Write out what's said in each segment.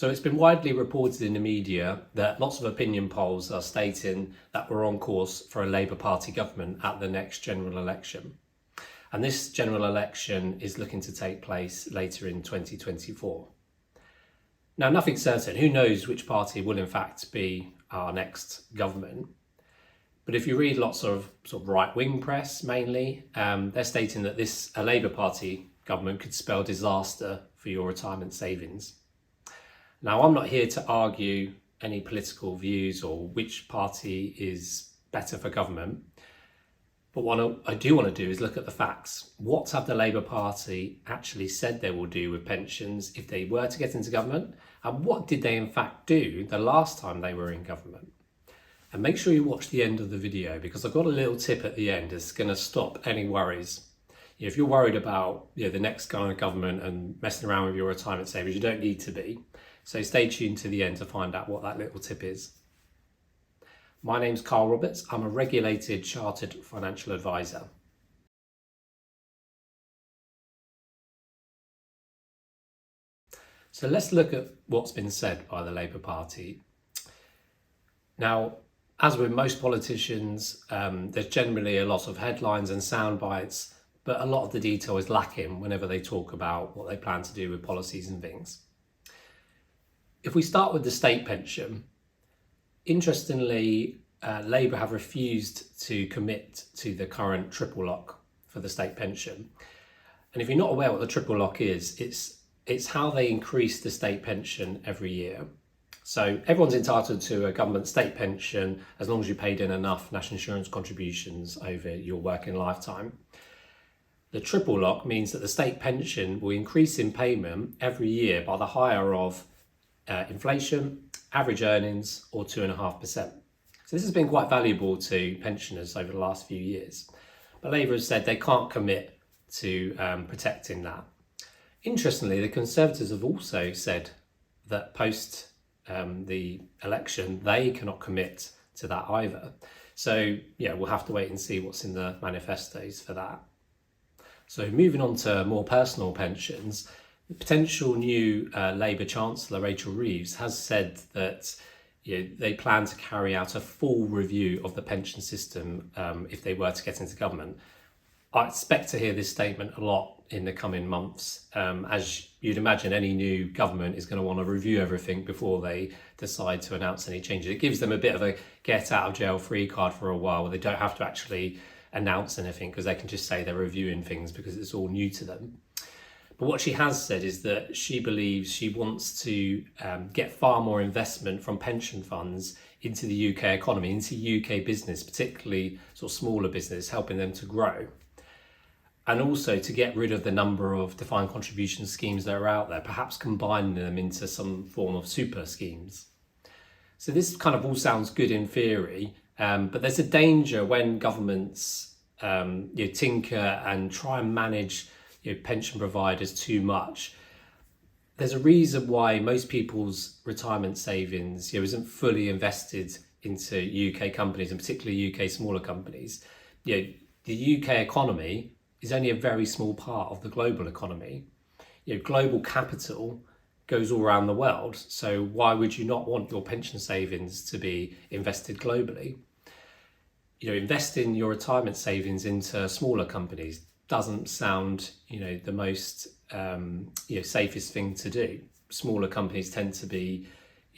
So it's been widely reported in the media that lots of opinion polls are stating that we're on course for a Labour Party government at the next general election. And this general election is looking to take place later in 2024. Now, nothing's certain. Who knows which party will in fact be our next government? But if you read lots of sort of right-wing press mainly, they're stating that a Labour Party government could spell disaster for your retirement savings. Now, I'm not here to argue any political views or which party is better for government, but what I do want to do is look at the facts. What have the Labour Party actually said they will do with pensions if they were to get into government? And what did they in fact do the last time they were in government? And make sure you watch the end of the video, because I've got a little tip at the end that's going to stop any worries. If you're worried about the next kind of government and messing around with your retirement savings, you don't need to be. So stay tuned to the end to find out what that little tip is. My name's Carl Roberts. I'm a regulated chartered financial advisor. So let's look at what's been said by the Labour Party. Now, as with most politicians, there's generally a lot of headlines and sound bites, but a lot of the detail is lacking whenever they talk about what they plan to do with policies and things. If we start with the state pension, interestingly, Labour have refused to commit to the current triple lock for the state pension. And if you're not aware what the triple lock is, it's how they increase the state pension every year. So everyone's entitled to a government state pension as long as you paid in enough national insurance contributions over your working lifetime. The triple lock means that the state pension will increase in payment every year by the higher of inflation, average earnings, or 2.5%. So this has been quite valuable to pensioners over the last few years. But Labour has said they can't commit to protecting that. Interestingly, the Conservatives have also said that post the election, they cannot commit to that either. So yeah, we'll have to wait and see what's in the manifestos for that. So moving on to more personal pensions, the potential new Labour Chancellor, Rachel Reeves, has said that they plan to carry out a full review of the pension system if they were to get into government. I expect to hear this statement a lot in the coming months. As you'd imagine, any new government is going to want to review everything before they decide to announce any changes. It gives them a bit of a get out of jail free card for a while, where they don't have to actually announce anything because they can just say they're reviewing things because it's all new to them. But what she has said is that she believes she wants to get far more investment from pension funds into the UK economy, into UK business, particularly sort of smaller business, helping them to grow. And also to get rid of the number of defined contribution schemes that are out there, perhaps combining them into some form of super schemes. So this kind of all sounds good in theory, but there's a danger when governments tinker and try and manage pension providers too much. There's a reason why most people's retirement savings isn't fully invested into UK companies, and particularly UK smaller companies. The UK economy is only a very small part of the global economy. Global capital goes all around the world, so why would you not want your pension savings to be invested globally? Investing your retirement savings into smaller companies doesn't sound the most safest thing to do. Smaller companies tend to be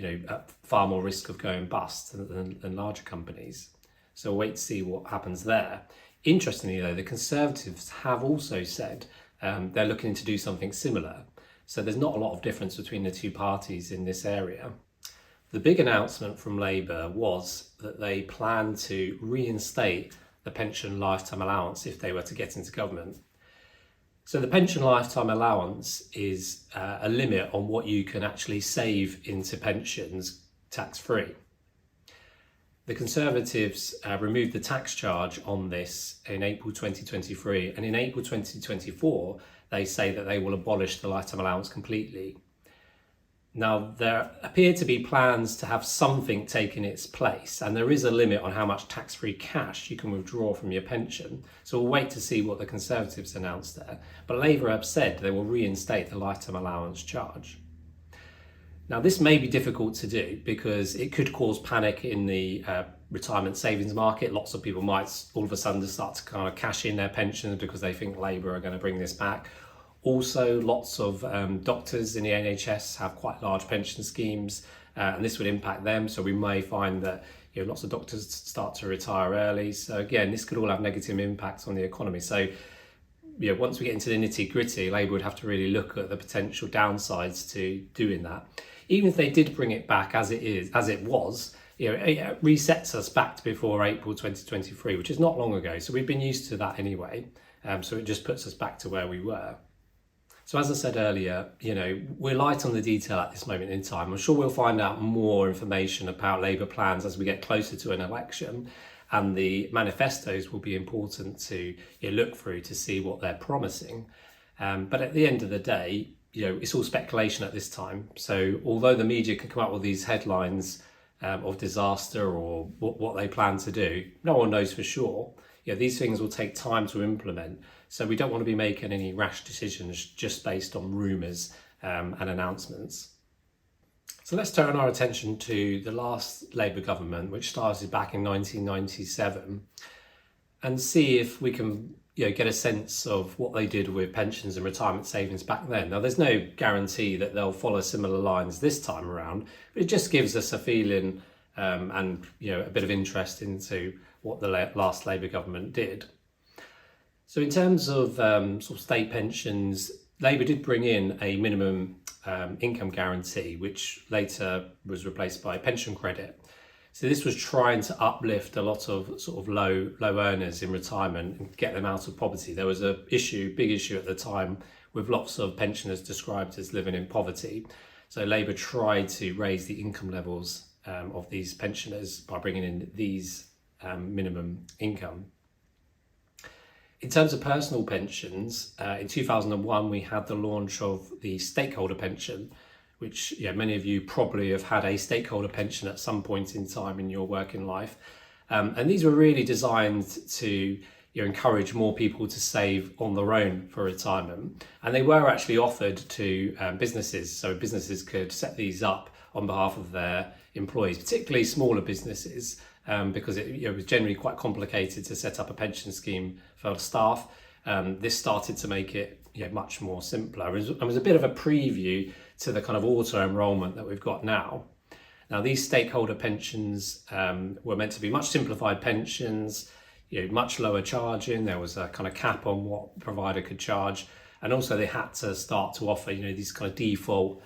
at far more risk of going bust than larger companies. So we'll wait to see what happens there. Interestingly though, the Conservatives have also said they're looking to do something similar. So there's not a lot of difference between the two parties in this area. The big announcement from Labour was that they plan to reinstate the pension lifetime allowance if they were to get into government. So the pension lifetime allowance is a limit on what you can actually save into pensions tax-free. The Conservatives removed the tax charge on this in April 2023, and in April 2024 they say that they will abolish the lifetime allowance completely. Now, there appear to be plans to have something taking its place, and there is a limit on how much tax-free cash you can withdraw from your pension. So we'll wait to see what the Conservatives announce there. But Labour have said they will reinstate the lifetime allowance charge. Now, this may be difficult to do because it could cause panic in the retirement savings market. Lots of people might all of a sudden start to kind of cash in their pensions because they think Labour are going to bring this back. Also, lots of doctors in the NHS have quite large pension schemes, and this would impact them. So we may find that lots of doctors start to retire early. So again, this could all have negative impacts on the economy. So once we get into the nitty gritty, Labour would have to really look at the potential downsides to doing that. Even if they did bring it back as it was, it resets us back to before April 2023, which is not long ago. So we've been used to that anyway. So it just puts us back to where we were. So as I said earlier, we're light on the detail at this moment in time. I'm sure we'll find out more information about Labour plans as we get closer to an election, and the manifestos will be important to look through to see what they're promising. But at the end of the day, it's all speculation at this time. So although the media can come up with these headlines of disaster or what they plan to do, no one knows for sure. These things will take time to implement. So we don't want to be making any rash decisions just based on rumours and announcements. So let's turn our attention to the last Labour government, which started back in 1997, and see if we can get a sense of what they did with pensions and retirement savings back then. Now, there's no guarantee that they'll follow similar lines this time around, but it just gives us a feeling and a bit of interest into what the last Labour government did. So in terms of sort of state pensions, Labour did bring in a minimum income guarantee, which later was replaced by pension credit. So this was trying to uplift a lot of sort of low earners in retirement and get them out of poverty. There was a big issue at the time with lots of pensioners described as living in poverty. So Labour tried to raise the income levels of these pensioners by bringing in these minimum income. In terms of personal pensions, in 2001 we had the launch of the Stakeholder Pension, which many of you probably have had a stakeholder pension at some point in time in your working life. And these were really designed to encourage more people to save on their own for retirement. And they were actually offered to businesses, so businesses could set these up on behalf of their employees, particularly smaller businesses, because it was generally quite complicated to set up a pension scheme for staff. This started to make it much more simpler. It was a bit of a preview to the kind of auto enrollment that we've got now. Now, these stakeholder pensions were meant to be much simplified pensions, much lower charging. There was a kind of cap on what the provider could charge, and also they had to start to offer these kind of default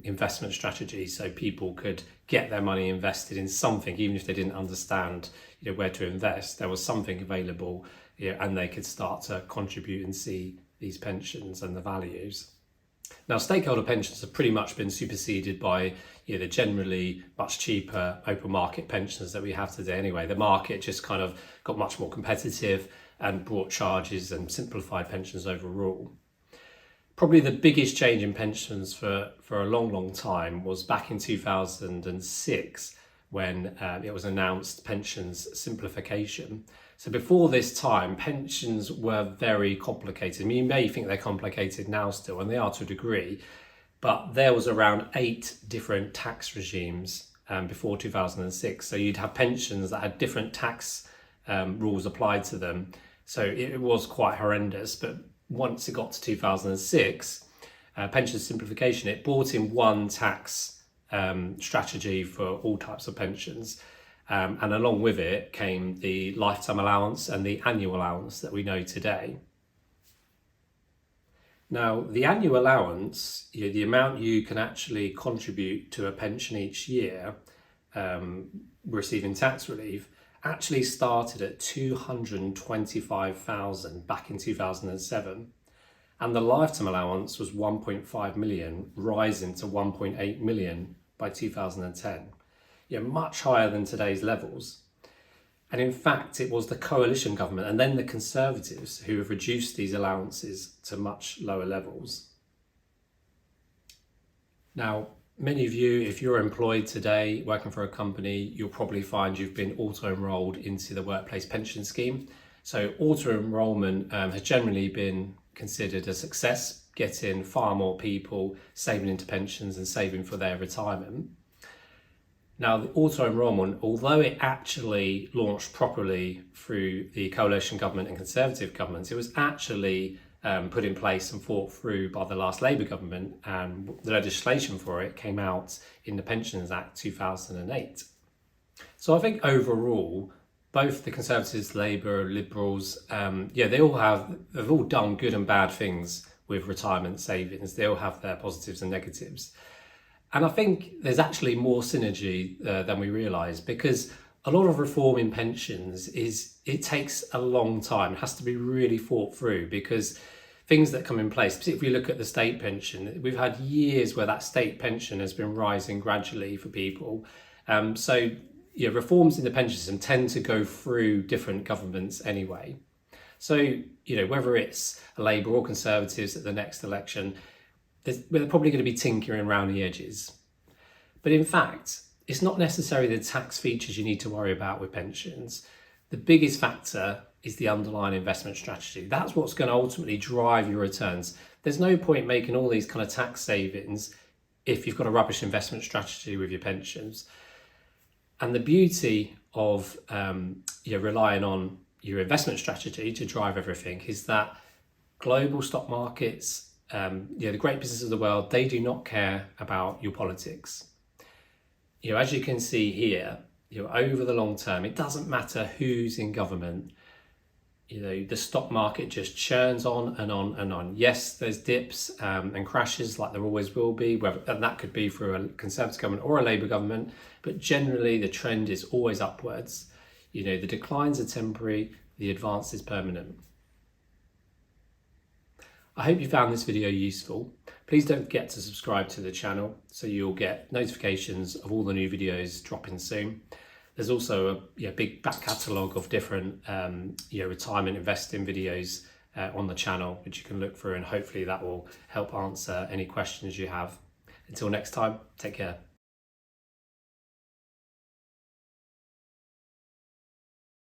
investment strategies, so people could get their money invested in something, even if they didn't understand where to invest. There was something available, and they could start to contribute and see these pensions and the values. Now, stakeholder pensions have pretty much been superseded by the generally much cheaper open market pensions that we have today anyway. The market just kind of got much more competitive and brought charges and simplified pensions overall. Probably the biggest change in pensions for a long time was back in 2006 when it was announced pensions simplification. So before this time, pensions were very complicated. I mean, you may think they're complicated now still, and they are to a degree, but there was around 8 different tax regimes before 2006. So you'd have pensions that had different tax rules applied to them. So it was quite horrendous, but once it got to 2006, pension simplification, it brought in one tax strategy for all types of pensions. And along with it came the lifetime allowance and the annual allowance that we know today. Now, the annual allowance, the amount you can actually contribute to a pension each year, receiving tax relief, actually started at 225,000 back in 2007, and the lifetime allowance was 1.5 million, rising to 1.8 million by 2010. Much higher than today's levels. And in fact, it was the coalition government and then the Conservatives who have reduced these allowances to much lower levels. Now, many of you, if you're employed today, working for a company, you'll probably find you've been auto-enrolled into the workplace pension scheme. So auto-enrollment has generally been considered a success, getting far more people saving into pensions and saving for their retirement. Now, the auto-enrolment, although it actually launched properly through the coalition government and Conservative governments, it was actually put in place and fought through by the last Labour government, and the legislation for it came out in the Pensions Act 2008. So I think overall, both the Conservatives, Labour, Liberals, they've all done good and bad things with retirement savings. They all have their positives and negatives. And I think there's actually more synergy than we realise, because a lot of reform in pensions it takes a long time. It has to be really thought through, because things that come in place, particularly if we look at the state pension, we've had years where that state pension has been rising gradually for people. Reforms in the pension system tend to go through different governments anyway. So, whether it's a Labour or Conservatives at the next election, they're probably going to be tinkering around the edges. But in fact, it's not necessarily the tax features you need to worry about with pensions. The biggest factor is the underlying investment strategy. That's what's going to ultimately drive your returns. There's no point making all these kind of tax savings if you've got a rubbish investment strategy with your pensions. And the beauty of relying on your investment strategy to drive everything is that global stock markets, the great businesses of the world, they do not care about your politics. As you can see here, over the long term, it doesn't matter who's in government. The stock market just churns on and on and on. Yes, there's dips and crashes like there always will be, and that could be through a Conservative government or a Labour government, but generally the trend is always upwards. The declines are temporary, the advance is permanent. I hope you found this video useful. Please don't forget to subscribe to the channel so you'll get notifications of all the new videos dropping soon. There's also a big back catalogue of different retirement investing videos on the channel, which you can look through, and hopefully that will help answer any questions you have. Until next time, take care.